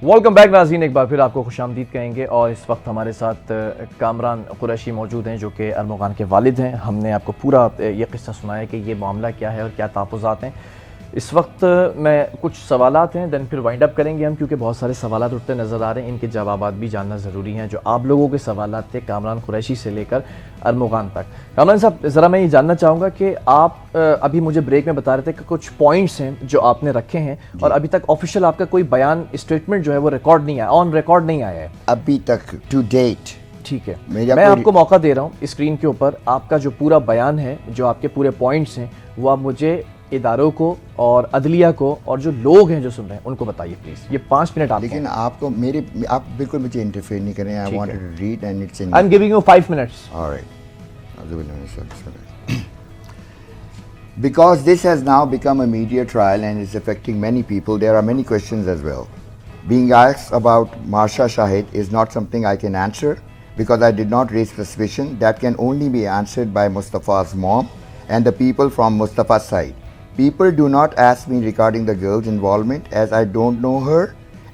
Welcome back नाज़रीन, एक बार फिर आपको खुशामदीद कहेंगे और इस वक्त हमारे साथ कामरान कुरैशी मौजूद हैं जो कि अरमग़ान के वालिद हैं। हमने आपको पूरा ये किस्सा सुनाया कि ये मामला क्या है और क्या तहफ़्फ़ुज़ात हैं। इस वक्त मैं कुछ सवालात हैं, दैन फिर वाइंड अप करेंगे हम, क्योंकि बहुत सारे सवालात उठते नज़र आ रहे हैं। इनके जवाबात भी जानना ज़रूरी हैं। जो आप लोगों के सवालात थे कामरान कुरैशी से लेकर अरमग़ान तक। कामरान साहब, ज़रा मैं ये जानना चाहूँगा कि आप अभी मुझे ब्रेक में बता रहे थे कि कुछ पॉइंट्स हैं जो आपने रखे हैं और अभी तक ऑफिशियल आपका कोई बयान स्टेटमेंट जो है वो रिकॉर्ड नहीं आया, ऑन रिकॉर्ड नहीं आया है अभी तक टू डेट। ठीक है, मैं आपको मौका दे रहा हूँ स्क्रीन के ऊपर आपका जो पूरा बयान है, जो आपके पूरे पॉइंट्स हैं, वो आप मुझे इदारों को और अदलिया को और जो लोग हैं जो सुन रहे हैं उनको बताइए प्लीज। ये 5 मिनट आप, लेकिन आपको आप बिल्कुल मुझे इंटरफेयर नहीं करें। I wanted to read and it's in, I am giving you 5 minutes. Alright. Because this has now become a media trial and is affecting many people, there are many questions as well. Being asked about Marsha Shahid is not something I can answer because I did not raise suspicion. That can only be answered by Mustafa's mom and the people from Mustafa's side. People do not ask me regarding the girl's involvement as I don't know her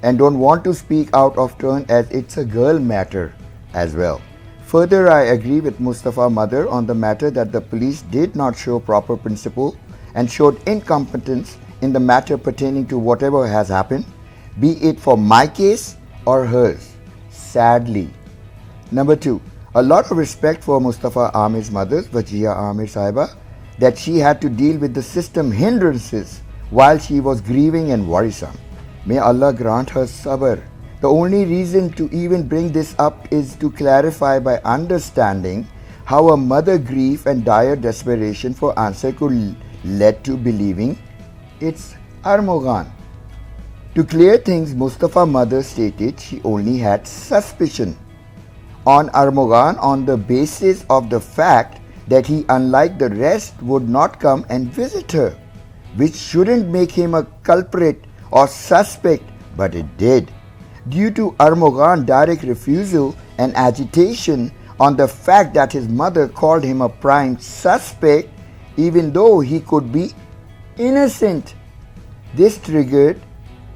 and don't want to speak out of turn as it's a girl matter as well. Further, I agree with Mustafa's mother on the matter that the police did not show proper principle and showed incompetence in the matter pertaining to whatever has happened, be it for my case or hers, sadly. Number 2, a lot of respect for Mustafa Amir's mother, Wajia Amir Sahiba, that she had to deal with the system hindrances while she was grieving and worrisome. May Allah grant her sabr. The only reason to even bring this up is to clarify by understanding how a mother's grief and dire desperation for answer could lead to believing it's Armughan. To clear things, Mustafa's mother stated she only had suspicion on Armughan on the basis of the fact that he, unlike the rest, would not come and visit her, which shouldn't make him a culprit or suspect, but it did. Due to Armughan's direct refusal and agitation on the fact that his mother called him a prime suspect, even though he could be innocent. This triggered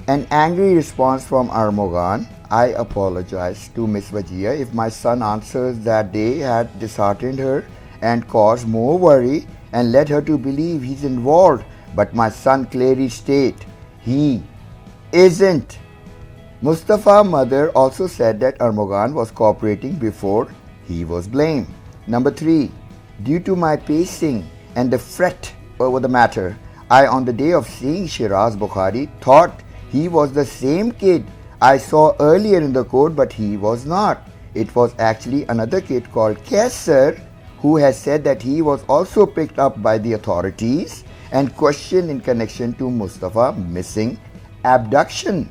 an angry response from Armughan. I apologize to Miss Wajia if my son answers that day had disheartened her and caused more worry and led her to believe he's involved, but my son clearly states he isn't. Mustafa's mother also said that Armughan was cooperating before he was blamed. Number 3, due to my pacing and the fret over the matter, I, on the day of seeing Shiraz Bukhari, thought he was the same kid I saw earlier in the court, but he was not. It was actually another kid called Kaisar who has said that he was also picked up by the authorities and questioned in connection to Mustafa's missing abduction.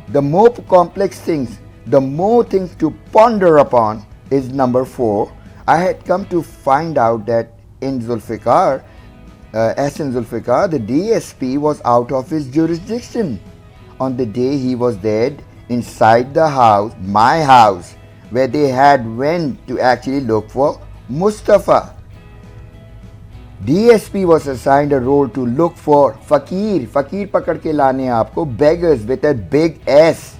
The more complex things, the more things to ponder upon is number 4. I had come to find out that in Zulfikar, the DSP was out of his jurisdiction on the day he was dead inside the house, my house, where they had went to actually look for Mustafa. DSP was assigned a role to look for fakir pakad ke lane aapko, beggars with a big S.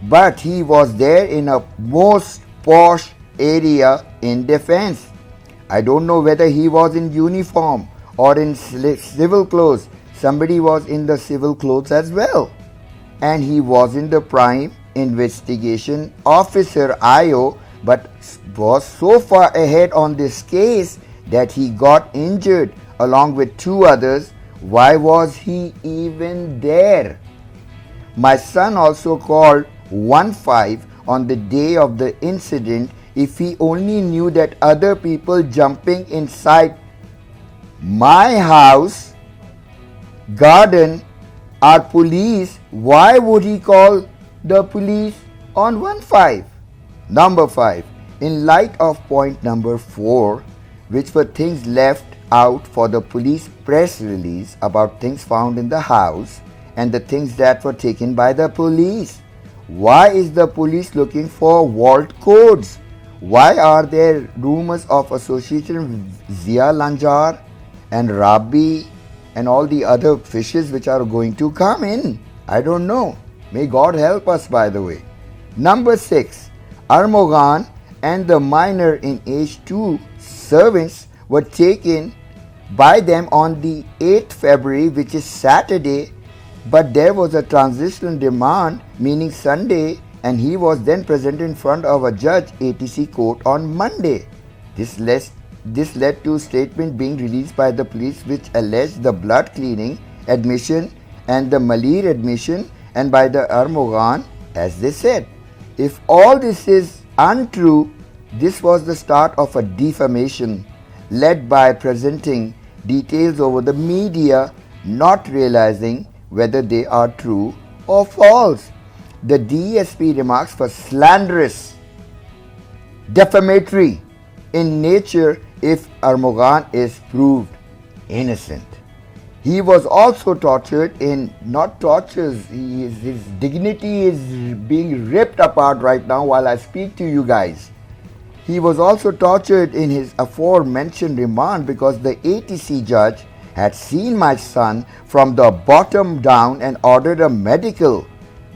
But he was there in a most posh area in defense. I don't know whether he was in uniform or in civil clothes. Somebody was in the civil clothes as well. And he wasn't the prime investigation officer IO, but was so far ahead on this case that he got injured along with 2 others. Why was he even there? My son also called 1-5 on the day of the incident. If he only knew that other people jumping inside my house, garden, are police, why would he call the police on 1-5? Number 5. In light of point number 4, which were things left out for the police press release about things found in the house and the things that were taken by the police, why is the police looking for vault codes? Why are there rumors of association with Zia Lanjar and Rabbi and all the other fishes which are going to come in? I don't know. May God help us, by the way. Number 6, Armogan and the minor in age 2 servants were taken by them on the 8th February, which is Saturday, but there was a transitional demand, meaning Sunday, and he was then present in front of a judge ATC court on Monday. This led to a statement being released by the police which alleged the blood cleaning admission and the Malir admission, and by the Armogan, as they said. If all this is untrue, this was the start of a defamation led by presenting details over the media, not realizing whether they are true or false. The DSP remarks were slanderous, defamatory in nature if Armogan is proved innocent. He was also tortured in, not tortures, his dignity is being ripped apart right now while I speak to you guys. He was also tortured in his aforementioned remand because the ATC judge had seen my son from the bottom down and ordered a medical,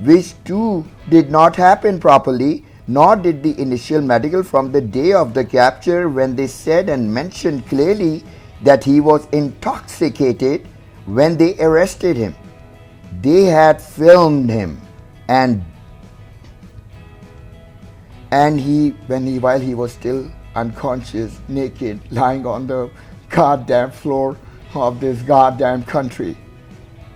which too did not happen properly, nor did the initial medical from the day of the capture, when they said and mentioned clearly that he was intoxicated when they arrested him. They had filmed him and while he was still unconscious, naked, lying on the goddamn floor of this goddamn country.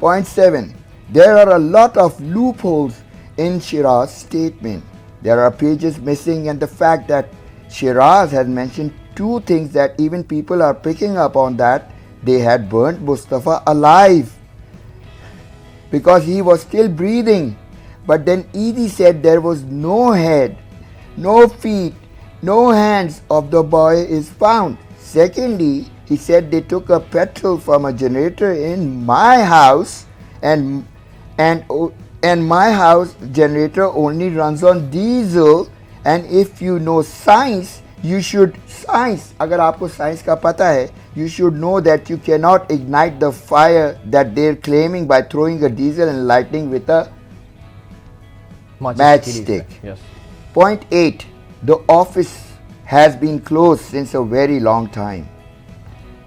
Point 7. There are a lot of loopholes in Shiraz's statement. There are pages missing, and the fact that Shiraz has mentioned 2 things that even people are picking up on, that they had burnt Mustafa alive because he was still breathing. But then Edie said there was no head, no feet, no hands of the boy is found. Secondly, he said they took a petrol from a generator in my house, and my house generator only runs on diesel, and if you know science, you should अगर आपको science का पता है, you should know that you cannot ignite the fire that they're claiming by throwing a diesel and lighting with a matchstick. Yes. Point 8. The office has been closed since a very long time.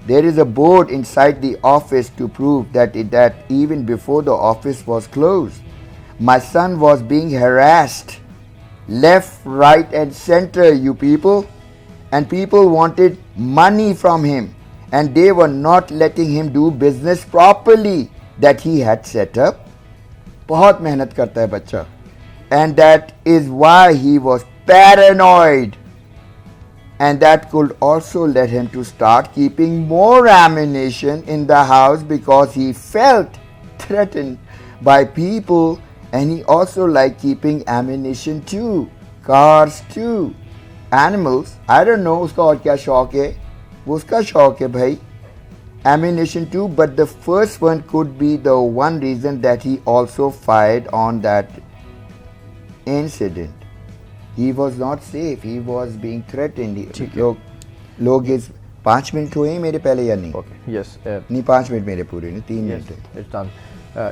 There is a board inside the office to prove that even before the office was closed, my son was being harassed left, right and center, you people, and people wanted money from him, and they were not letting him do business properly that he had set up. बहुत मेहनत करता है बच्चा, and that is why he was paranoid, and that could also lead him to start keeping more ammunition in the house because he felt threatened by people, and he also liked keeping ammunition too, cars too, animals. I don't know उसका और क्या शौक है, वो उसका शौक है भाई, ammunition too. But the first one could be the one reason that he also fired on that incident. He was not safe, he was being threatened. लोग इस 5 मिनट हुए मेरे पहले या नहीं? Okay. Yes. नहीं 5 मिनट मेरे पूरे नहीं, 3 Yes, मिनट है. it's done.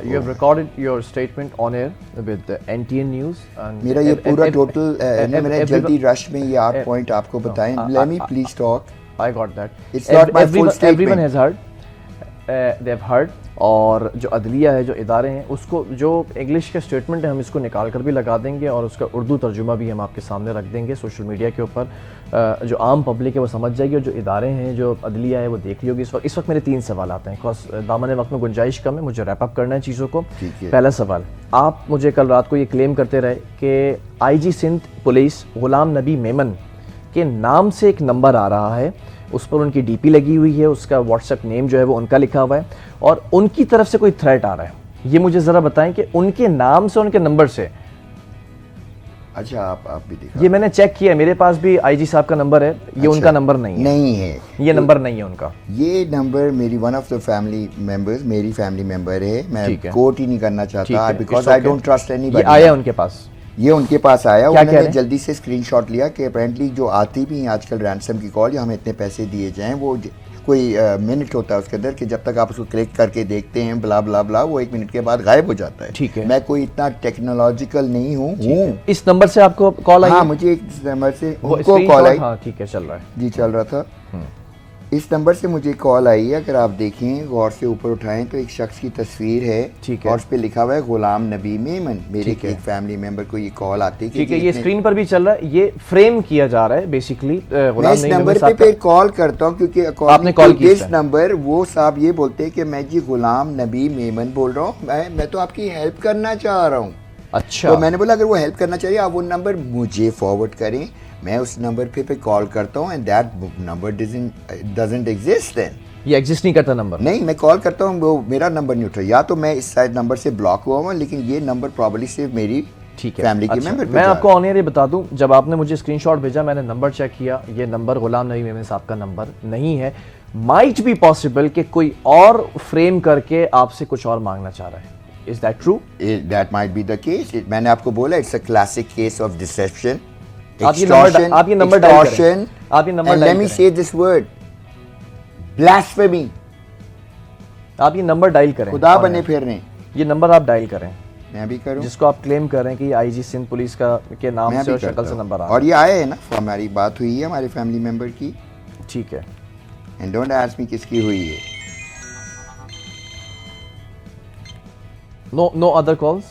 You have recorded your statement on air with the NTN News. And मेरा ये पूरा टोटल मैंने जल्दी रश में ये 8 पॉइंट आपको बताएं. Let me please talk. I got that. It's not my full statement. Everyone has heard. They have heard. और जो अदलिया है, जो इदारे हैं, उसको जो इंग्लिश का स्टेटमेंट है हम इसको निकाल कर भी लगा देंगे और उसका उर्दू तर्जुमा भी हम आपके सामने रख देंगे सोशल मीडिया के ऊपर. जो आम पब्लिक है वो समझ जाएगी, और जो इदारे हैं, जो अदलिया है, वो देख ली होगी. इस वक्त मेरे 3 सवाल आते हैं, बिकॉज दामन वक्त में गुंजाइश कम है, मुझे रैप अप करना है चीज़ों को. पहला सवाल, आप मुझे कल रात को ये क्लेम करते रहे कि IG सिंध पुलिस गुलाम नबी मेमन के नाम से एक नंबर आ रहा है, उस पर उनकी DP लगी हुई है, उसका व्हाट्सएप नेम जो है वो उनका लिखा हुआ है, और उनकी तरफ से कोई थ्रेट आ रहा है. ये मुझे ज़रा बताएं कि उनके नाम से, उनके नंबर से. अच्छा, आप भी देखा? ये मैंने चेक किया, मेरे पास भी IG साहब का नंबर है. ये अच्छा, उनका नंबर नहीं है. नहीं है, ये नंबर नहीं है उनका. ये नंबर मेरी one of the family members, मेरी फैमिली मेंबर है. मैं कोट ही नहीं करना चाहता because I don't trust anybody. ये आया उनके पास, ये उनके पास आया. उन्होंने जल्दी से स्क्रीनशॉट लिया कि अपेरेंटली जो आती भी हैं आजकल रैंसम की कॉल, या हमें इतने पैसे दिए जाएं, वो कोई मिनट होता है उसके अंदर कि जब तक आप उसको क्लिक करके देखते हैं ब्ला ब्ला ब्ला वो 1 मिनट के बाद गायब हो जाता है। ठीक है। मैं कोई इतना टेक्नोलॉजिकल नहीं हूँ। इस नंबर से आपको कॉल आई? हाँ, मुझे एक नंबर से वो उनको कॉल screenshot, आई। हाँ ठीक है, चल रहा है जी चल रहा था। इस नंबर से मुझे कॉल आई है, अगर आप देखें गौर से ऊपर उठाएं तो एक शख्स की तस्वीर है। ठीक है। और उस पे लिखा हुआ है गुलाम नबी मेमन। मेरे ठीक है। एक फैमिली मेंबर को ये कॉल आती है कि ठीक है, जी ये इतने- स्क्रीन पर भी चल रहा है, ये फ्रेम किया जा रहा है बेसिकली। मैं इस नंबर पे फिर कॉल करता हूँ क्योंकि आपने कॉल की इस नंबर वो साहब ये बोलते हैं कि मैं जी गुलाम नबी मेमन बोल रहा हूँ, मैं तो आपकी हेल्प करना चाह रहा हूँ। अच्छा, तो मैंने बोला अगर वो हेल्प करना चाहिए आप वो नंबर मुझे फॉरवर्ड करें, मैं उस नंबर पे कॉल करता हूँ and that number doesn't exist then. ये एग्जिस्ट नहीं करता नंबर? नहीं, मैं कॉल करता हूँ वो मेरा नंबर नहीं उठा, या तो मैं इस साइड नंबर से ब्लॉक हुआ हूँ लेकिन ये नंबर प्रॉब्ली सिर्फ मेरी ठीक है। फैमिली के अच्छा, मेंबर पे मैं जा आपको ऑन एयर ये बता दूं, जब आपने मुझे स्क्रीनशॉट भेजा मैंने नंबर चेक किया, ये नंबर गुलाम नबी मेमन साहब का नंबर नहीं है। माइट बी पॉसिबल कि कोई और फ्रेम करके आपसे कुछ और मांगना चाह रहा है। Is that true? That might be the case. मैंने आपको बोला it's a classic case of deception, आप ये नंबर डायल करें। आप ये number and dial let me करें। say this word, blasphemy, आप ये नंबर डायल करें। खुदा on बने air। फिरने। ये नंबर आप डायल करें मैं भी करूं, जिसको आप क्लेम कर रहे हैं कि आईजी सिंध पुलिस का के नाम मैं से भी और शक्ल करता से हूं। नंबर आ और ये आया है ना, हमारी बात हुई है हमारे फैमिली मेंबर की, ठीक है। एंड डोंट आस्क मी किसकी हुई है। नो अदर कॉल्स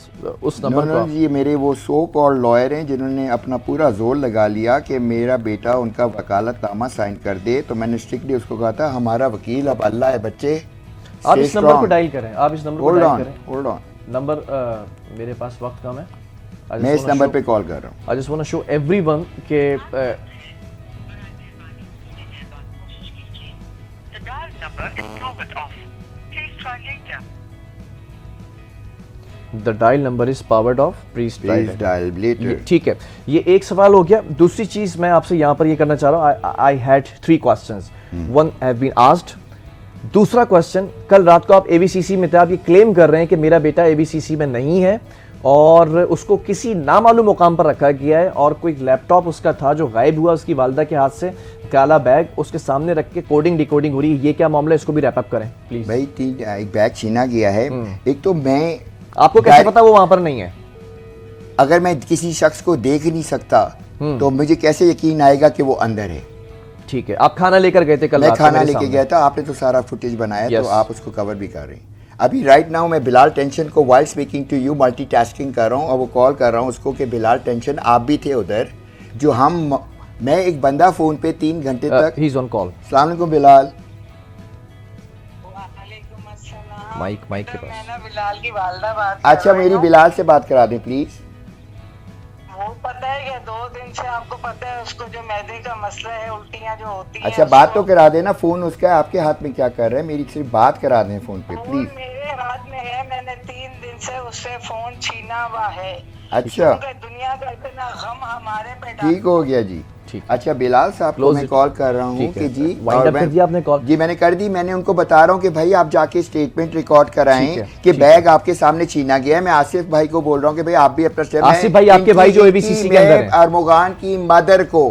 उस नो नंबर नो को जी, ये मेरे वो सो कॉल्ड लॉयर हैं जिन्होंने अपना पूरा जोर लगा लिया कि मेरा बेटा उनका वकालतनामा साइन कर दे। तो मैंने स्ट्रिक्टली उसको कहा था हमारा वकील अब अल्लाह है बच्चे। आप इस नंबर को डायल करें, आप इस नंबर को डायल करें। होल्ड ऑन, नंबर मेरे पास वक्त कम है। मैं इस नंबर पे कॉल कर रहा हूँ। I just want to show everyone के The dial number is powered off. Please try later. The dial number is powered off please please dial later. ठीक है, ये एक सवाल हो गया। दूसरी चीज मैं आपसे यहाँ पर ये करना चाह रहा हूँ, I had 3 questions, one have been asked. दूसरा क्वेश्चन, कल रात को आप एबीसीसी में थे, आप ये क्लेम कर रहे हैं कि मेरा बेटा एबीसीसी में नहीं है और उसको किसी नामालूम मुकाम पर रखा गया है और कोई लैपटॉप उसका था जो गायब हुआ उसकी वालदा के हाथ से, काला बैग उसके सामने रख के कोडिंग डिकोडिंग हो रही है। ये क्या मामला है, इसको भी रैप अप करें प्लीज। भाई एक बैग छीना गया है। एक तो मैं, आपको कैसे पता वो वहां पर नहीं है? अगर मैं किसी शख्स को देख नहीं सकता तो मुझे कैसे यकीन आएगा कि वो अंदर है। ठीक है, आप खाना लेकर गए थे कल मैं रात को खाना मेरे लेके सामने। गया था, आपने तो सारा फुटेज बनाया Yes. तो आप उसको कवर भी कर रहे हैं। अभी राइट नाउ मैं बिलाल टेंशन को while speaking to you multitasking कर रहा हूँ और वो कॉल कर रहा हूँ उसको कि बिलाल टेंशन आप भी थे उधर, जो मैं एक बंदा फोन पे 3 घंटे तक। He is on call. अस्सलाम वालेकुम बिलाल। वालेकुम अस्सलाम। माइक के मैं पास। ना बिलाल की वालदा बात कर अच्छा रही मेरी हूँ। बिलाल से बात करा दें प्लीज। वो पता है क्या, 2 दिन से आपको पता है उसको जो मैदे का मसला है, उल्टियाँ जो होती हैं। अच्छा बात तो उसको- करा देना, फोन उसका है, आपके हाथ में क्या कर रहा है, मेरी सिर्फ बात करा दें फोन पे फोन प्लीज। मेरे हाथ में है, मैंने 3 दिन से उससे फोन छीना हुआ है। अच्छा क्योंकि दुनिया का इतना गम हमारे पे ठीक हो गया जी। ठीक। अच्छा बिलाल साहब को Close मैं it. कॉल कर रहा हूँ ठीक कि है। जी Wind और up मैं- कर दिया आपने कॉल? जी मैंने कर दी। मैंने उनको बता रहा हूँ कि भाई आप जाके स्टेटमेंट रिकॉर्ड ठीक कराएं है, कि ठीक बैग आपके सामने छीना गया है। मैं आसिफ भाई को बोल रहा हूँ कि भाई आप भी अपना स्टेप। आसिफ भाई आपके भाई जो ABCC के अंदर हैं। अरमोगान की मदर को,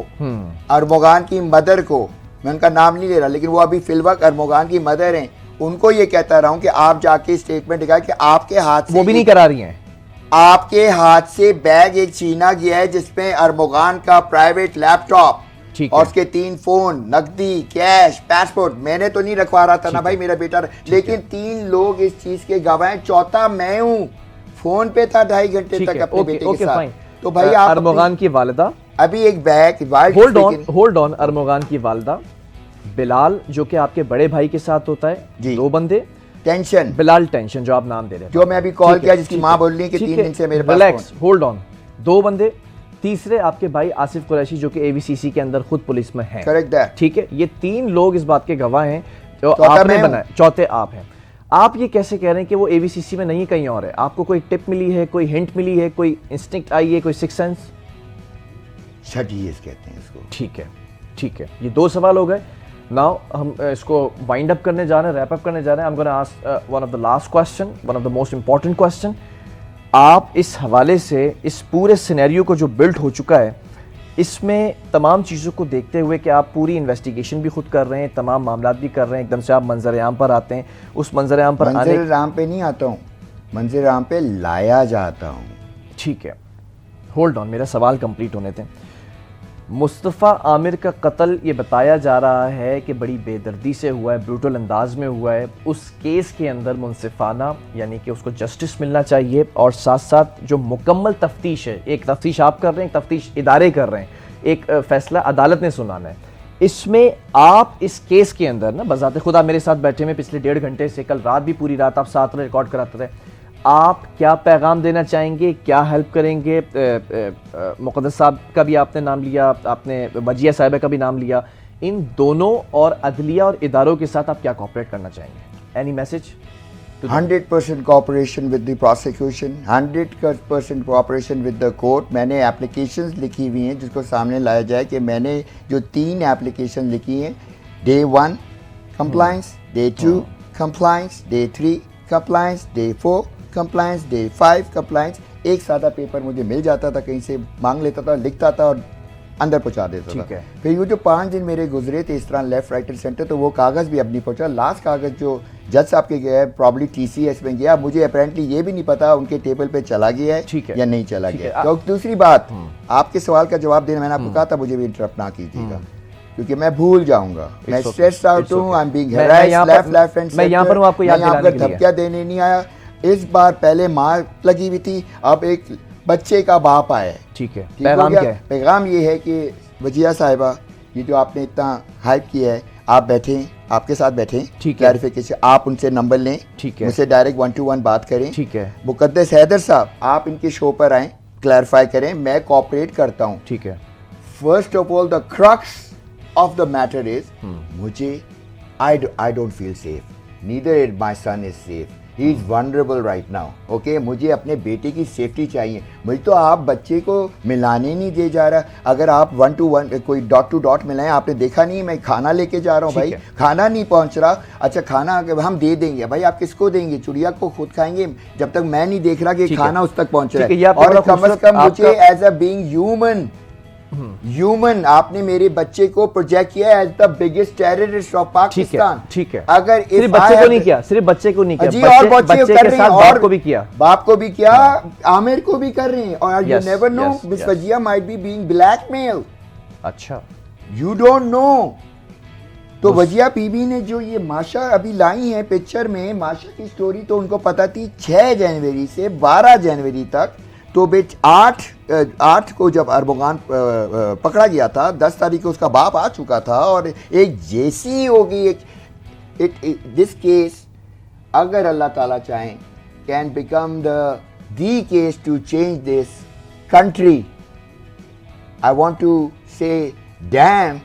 अरमोगान की मदर को, मैं उनका नाम नहीं ले रहा लेकिन वो अभी फिलवक्त अरमोगान की मदर हैं, उनको ये कहता रहा हूँ कि आप जाके स्टेटमेंट दिखाएं कि आपके हाथ से वो भी नहीं करा रही हैं। आपके हाथ से बैग एक छीना गया है जिसमें अरमोगान का प्राइवेट लैपटॉप ठीक और है। उसके 3 फोन, नकदी, कैश, पासपोर्ट। मैंने तो नहीं रखवा रहा था ना भाई, मेरा बेटा, लेकिन 3 लोग इस चीज के गवाह हैं, चौथा मैं हूँ। फोन पे था 2.5 घंटे ठीक तक है, अपने ओके, बेटे ओके, के साथ। फाइन। तो भाई आप अरमोगान की वालिदा, अपनी- अभी एक बैग होल्ड ऑन, अरमोगान की वालिदा, बिलाल जो कि आपके बड़े भाई के साथ होता है, जी। 2 बंदे, टेंशन बिलाल टेंशन जो आप नाम दे रहे हैं, जो मैं अभी कॉल ठीक किया है, जिसकी ठीक माँ है, बोल रही है कि ठीक 3 है, दिन से मेरे पास रिलैक्स, फोन। Hold on. 2 बंदे, तीसरे आपके भाई आसिफ कुरैशी जो कि एबीसीसी के अंदर खुद पुलिस में हैं। Correct that. ठीक है, ये 3 लोग इस बात के गवाह हैं जो चौथा आपने मैं हूं। बनाए, चौथे आप हैं। आप ये कैसे कह रहे हैं कि वो एबीसीसी में नहीं कहीं और है? आपको कोई टिप मिली है, कोई हिंट मिली है, कोई इंस्टिंक्ट आई है, कोई सिक्स सेंस? शडीज कहते हैं इसको। ठीक है, ठीक है, ये 2 सवाल हो गए। नाउ हम इसको वाइंड अप करने जा रहे हैं, रैप अप करने जा रहे हैं। I am gonna ask one of the last question, one of the most important question. आप इस हवाले से इस पूरे सिनेरियो को जो बिल्ड हो चुका है, इसमें तमाम चीज़ों को देखते हुए कि आप पूरी इन्वेस्टिगेशन भी खुद कर रहे हैं, तमाम मामला भी कर रहे हैं, एकदम से आप मंजर आम पर आते हैं, उस मंजर आम पर आने मंजर आम पे नहीं आता हूँ, मंजर आम पे लाया जाता हूँ। ठीक है, होल्ड ऑन, मेरा सवाल कंप्लीट होने दें। मुस्तफ़ा आमिर का कत्ल ये बताया जा रहा है कि बड़ी बेदर्दी से हुआ है, ब्रूटल अंदाज में हुआ है। उस केस के अंदर मुनसिफाना यानी कि उसको जस्टिस मिलना चाहिए, और साथ साथ जो मुकम्मल तफ्तीश है, एक तफ्तीश आप कर रहे हैं, एक तफ्तीश इदारे कर रहे हैं, एक फैसला अदालत ने सुनाना है। इसमें आप इस केस के अंदर ना बज़ाते खुद आप मेरे साथ बैठे में पिछले 1.5 घंटे से, कल रात भी पूरी रात आप साथ में रिकॉर्ड कराते रहे, आप क्या पैगाम देना चाहेंगे, क्या हेल्प करेंगे? मुक़द्दस साहब का भी आपने नाम लिया, आपने वजिया साहिबा का भी नाम लिया, इन दोनों और अदलिया और इदारों के साथ आप क्या कोऑपरेट करना चाहेंगे? Any message? 100% cooperation with the prosecution, 100% cooperation with the court। मैंने एप्लीकेशंस लिखी हुई हैं जिसको सामने लाया जाए कि मैंने जो 3 एप्लीकेशन लिखी हैं, Day 1 compliance, Day 2 compliance, Day 3 compliance, Day 4 compliance, Day 5 compliance। एक सादा पेपर मुझे मिल जाता था, कहीं से मांग लेता था, लिखता था और अंदर पहुंचा देता ठीक था। है। फिर ये जो 5 दिन मेरे गुजरे थे इस तरह लेफ्ट राइट एंड सेंटर, तो वो कागज़ भी अब नहीं पहुंचा। लास्ट कागज़ जो जज साहब के गया है, प्रॉब्ली TCS में गया, मुझे अपेरेंटली ये भी नहीं पता उनके टेबल पे चला गया ठीक है है। या नहीं चला ठीक गया। है। तो दूसरी बात, आपके सवाल का जवाब देना, मैंने आपको कहा था मुझे भी इंटरप्ट ना कीजिएगा क्योंकि मैं भूल जाऊंगा, मैं okay, स्ट्रेस आउट it's हूँ, okay। आई एम बीइंग मैं हैरेस्ड यहाँ पर- लेफ्ट एंड मैं यहाँ पर हूँ आपको याद दिलाने के लिए। धमकियाँ देने नहीं आया इस बार। पहले मार लगी हुई थी, अब एक बच्चे का बाप आया है। ठीक है, ठीक हो पैगाम गया? क्या है? पैगाम ये है कि वजिया साहिबा, ये जो आपने इतना हाइप किया है, आप बैठें, आपके साथ बैठें, ठीक है। क्लैरिफिकेशन, आप उनसे नंबर लें, ठीक है। मुझसे डायरेक्ट 1 to 1 बात करें। ठीक है। मुकद्दस हैदर साहब, आप इनके शो पर आएँ, क्लैरिफाई करें, मैं कोऑपरेट करता हूँ। ठीक है। First of all the crux of the matter is, मुझे I don't feel safe, neither my son is safe, he is vulnerable right now. Okay, मुझे अपने बेटे की सेफ्टी चाहिए। मुझे तो आप बच्चे को मिलाने नहीं दे जा रहा। अगर आप 1 to 1 कोई डॉट टू डॉट मिलाएं, आपने देखा नहीं मैं खाना लेके जा रहा हूँ भाई, खाना नहीं पहुँच रहा। अच्छा, खाना अगर हम दे देंगे भाई, आप किसको देंगे? चिड़िया को खुद खाएंगे जब तक मैं नहीं देख रहा कि खाना उस तक पहुँच रहा है। और कम से कम मुझे एज अ बीइंग ह्यूमन आपने मेरे बच्चे को प्रोजेक्ट किया as the biggest terrorist of Pakistan. ठीक है। अगर सिर्फ बच्चे को नहीं किया, सिर्फ बच्चे को नहीं किया, जी, और बच्चे कर के रहे हैं, साथ और बाप को भी किया, बाप को भी किया, आमिर को भी कर रहे हैं। और you Yes, never no, yes, miss yes। Wajiha might be being blackmail, अच्छा, यू डोंट नो। तो वजिया बीबी ने जो ये माशा अभी लाई है पिक्चर में, माशा की स्टोरी तो उनको पता थी 6 जनवरी से 12 जनवरी तक। तो बेच 8 को जब अरबोगान पकड़ा गया था, 10 तारीख को उसका बाप आ चुका था, और एक जैसी होगी दिस केस, अगर अल्लाह ताला चाहें, can become the case to change this country. I want to say damn,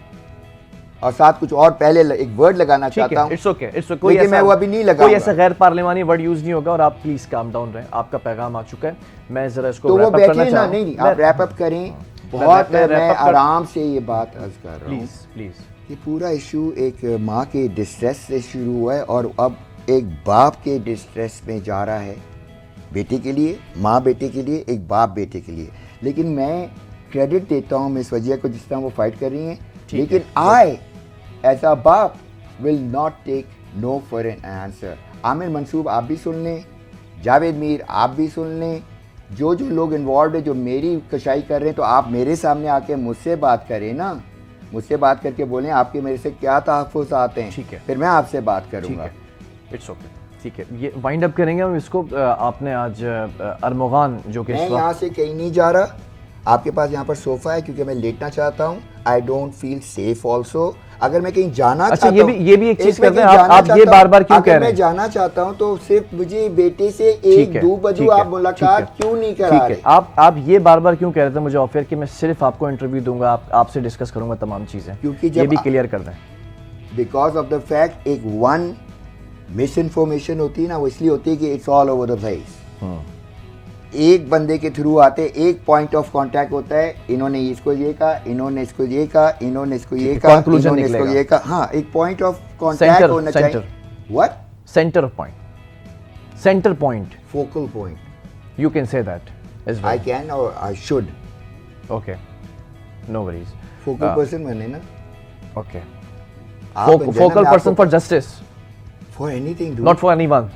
और साथ कुछ और पहले एक वर्ड लगाना चाहता हूँ। इट्स ओके, इट्स ओके, लेकिन मैं वो अभी नहीं लगाऊंगा। कोई ऐसा गैर पार्लिमानी वर्ड यूज नहीं होगा, और आप प्लीज काम डाउन रहें, आपका पैगाम आ चुका है। मैं जरा इसको तो वो wrap up करना बैठिए ना, चाह रहा हूं। नहीं आप रैप अप करें। बहुत मैं आराम से ये बात अर्ज कर रहा हूँ। Please please. ये पूरा इशू एक माँ के डिस्ट्रेस से शुरू हुआ है, और अब एक बाप के डिस्ट्रेस में जा रहा है, बेटे के लिए, माँ बेटे के लिए, एक बाप बेटे के लिए। लेकिन मैं क्रेडिट देता हूँ मिस वजिया को, जिस तरह वो फाइट कर रही हैं, लेकिन आई एज अ बाप will not take no for an answer. Amir Mansoob आप भी सुन लें, जावेद मीर आप भी सुन लें, जो लोग इन्वॉल्व है, जो मेरी कशाई कर रहे हैं, तो आप मेरे सामने आके मुझसे बात करें ना, मुझसे बात करके बोलें आपके मेरे से क्या तहफ़्फ़ुज़ आते हैं। ठीक है, फिर मैं आपसे बात करूँगा। इट्स ओके, ठीक है, ये वाइंड अप करेंगे हम इसको। आपने आज अरमोगान जो कि मैं यहाँ से कहीं नहीं जा रहा, आपके पास यहाँ पर सोफ़ा है क्योंकि मैं लेटना चाहता हूँ। आई डोंट फील सेफ ऑल्सो। अगर मैं कहीं जाना अच्छा, चाहता हूँ, ये भी एक चीज करते हैं, आप ये बार बार क्यों कह रहे हैं? मैं जाना चाहता हूँ तो सिर्फ मुझे बेटे से एक दो बजू आप मुलाकात क्यों नहीं करा रहे? आप ये बार बार क्यों कह रहे थे मुझे ऑफर कि मैं सिर्फ आपको इंटरव्यू दूंगा, आपसे डिस्कस करूंगा तमाम चीजें, क्योंकि ये भी क्लियर कर दें। बिकॉज ऑफ द फैक्ट एक वन मिस इन्फॉर्मेशन होती है ना, वो इसलिए होती है कि it's all over the place. एक बंदे के थ्रू आते, एक पॉइंट ऑफ कांटेक्ट होता है, इन्होंने इसको ये कहा, इन्होंने इसको ये कहा, इन्होंने इसको ये कहा, इन्होंने इसको ये कहा। हाँ, एक पॉइंट ऑफ कांटेक्ट होना चाहिए। What? Centre point, centre point, focal point. You can say that as well. I can और I should. Okay, no worries. Focal person बने ना. ओके. आप बन जाए ना, फोकल मैं पर्सन आपको- for justice, for anything not for anyone.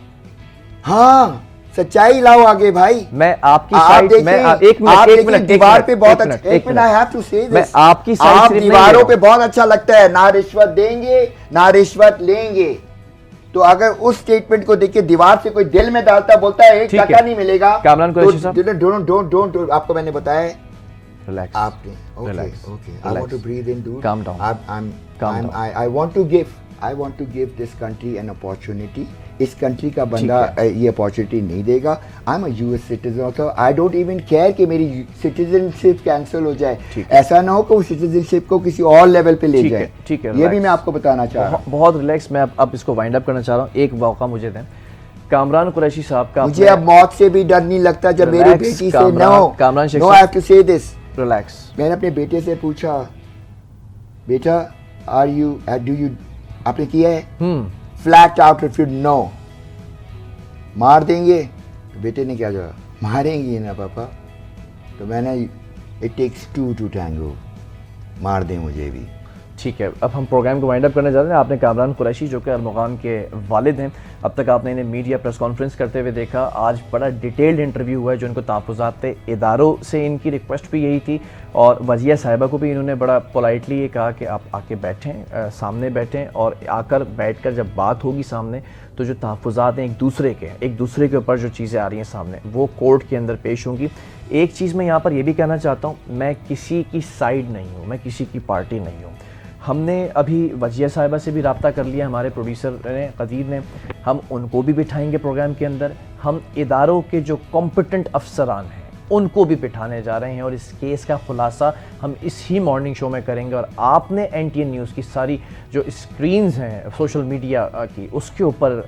हाँ, सच्चाई लाओ आगे भाई. मैं आपकी आप साइड, देखिए, मैं आप एक मिनट, देखिए दीवार पे बहुत अच्छा. एक मिनट, आई हैव टू से मैं दिस. आपकी साइड आप सिर्फ नहीं दीवारों ले पे रहा बहुत अच्छा लगता है, ना रिश्वत देंगे ना रिश्वत लेंगे. तो अगर उस स्टेटमेंट को देख के दीवार से कोई दिल में डालता, बोलता है एक ठीक टका है. नहीं मिलेगा, कामरान कुरैशी साहब. डोंट. आपको मैंने बताया है. रिलैक्स. आपने okay Relax. Okay. I Relax. Want to breathe in do. Calm down. Calm down. I want to give this country an opportunity. इस कंट्री का बंदा ये अपॉर्चुनिटी नहीं देगा. I am a US citizen, तो आई डोंट इवन केयर कि मेरी सिटीजनशिप कैंसिल हो जाए. ठीक है. ऐसा ना हो कि सिटीजनशिप को किसी और लेवल पे ले ठीक जाए. है, ठीक है, ये भी relax. मैं आपको बताना चाह रहा हूँ. बहुत रिलैक्स. मैं अब इसको वाइंड अप करना चाह रहा हूँ. एक मौका मुझे दें. कामरान कुरैशी साहब का मुझे अब मौत से भी डर नहीं लगता जब मेरी Relax, बेटी से Kamran Shaikh no I have to say this. Relax. मैंने अपने बेटे से पूछा, बेटा आर यू डू यू, आपने किया है? Flat out if you know. मार देंगे? तो बेटे ने क्या कहा, मारेंगे ना पापा. तो मैंने it takes two to tango. मार दें मुझे भी. ठीक है, अब हम प्रोग्राम को वाइंड अप करने जा रहे हैं. आपने कामरान कुरैशी जो कि अरमुगान के वालिद हैं, अब तक आपने इन्हें मीडिया प्रेस कॉन्फ्रेंस करते हुए देखा. आज बड़ा डिटेल्ड इंटरव्यू हुआ है जो इनको तहफ़्फ़ुज़ात थे. इदारों से इनकी रिक्वेस्ट भी यही थी और वज़ीर साहिबा को भी इन्होंने बड़ा पोलाइटली ये कहा कि आप आके बैठें, सामने बैठें और आकर बैठकर जब बात होगी सामने तो जो तहफ़्फ़ुज़ात हैं एक दूसरे के ऊपर जो चीज़ें आ रही हैं सामने वो कोर्ट के अंदर पेश होंगी. एक चीज़ मैं यहाँ पर यह भी कहना चाहता हूँ, मैं किसी की साइड नहीं हूँ, मैं किसी की पार्टी नहीं हूँ. हमने अभी वज़ीर साहिबा से भी रब्ता कर लिया, हमारे प्रोड्यूसर ने कदीर ने, हम उनको भी बिठाएंगे प्रोग्राम के अंदर. हम इदारों के जो कॉम्पिटेंट अफसरान हैं उनको भी बिठाने जा रहे हैं और इस केस का खुलासा हम इस ही मॉर्निंग शो में करेंगे. और आपने NTN न्यूज़ की सारी जो स्क्रीन्स हैं सोशल मीडिया की उसके ऊपर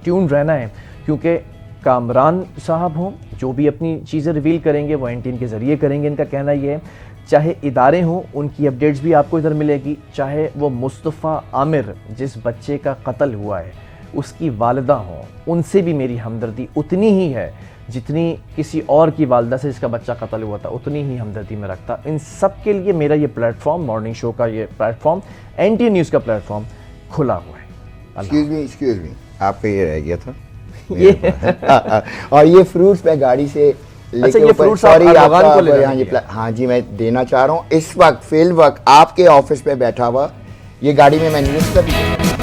ट्यून रहना है, क्योंकि कामरान साहब हों जो भी अपनी चीज़ें रिवील करेंगे वो NTN के ज़रिए करेंगे. इनका कहना ये है, चाहे इदारे हों उनकी अपडेट्स भी आपको इधर मिलेगी, चाहे वो मुस्तफ़ा आमिर जिस बच्चे का कत्ल हुआ है उसकी वालिदा हों, उनसे भी मेरी हमदर्दी उतनी ही है जितनी किसी और की वालिदा से जिसका बच्चा कत्ल हुआ था, उतनी ही हमदर्दी में रखता. इन सब के लिए मेरा ये प्लेटफॉर्म, मॉर्निंग शो का ये प्लेटफॉर्म, NTN न्यूज़ का प्लेटफॉर्म खुला हुआ है. एक्सक्यूज मी, आपका ये रह गया था. और ये फ्रूट्स मैं गाड़ी से अच्छा, ये फ्रूट्स आप अरमुगान को ले जाएंगे? हाँ जी, मैं देना चाह रहा हूँ. इस वक्त फिल वक्त आपके ऑफिस पे बैठा हुआ ये गाड़ी में मैंने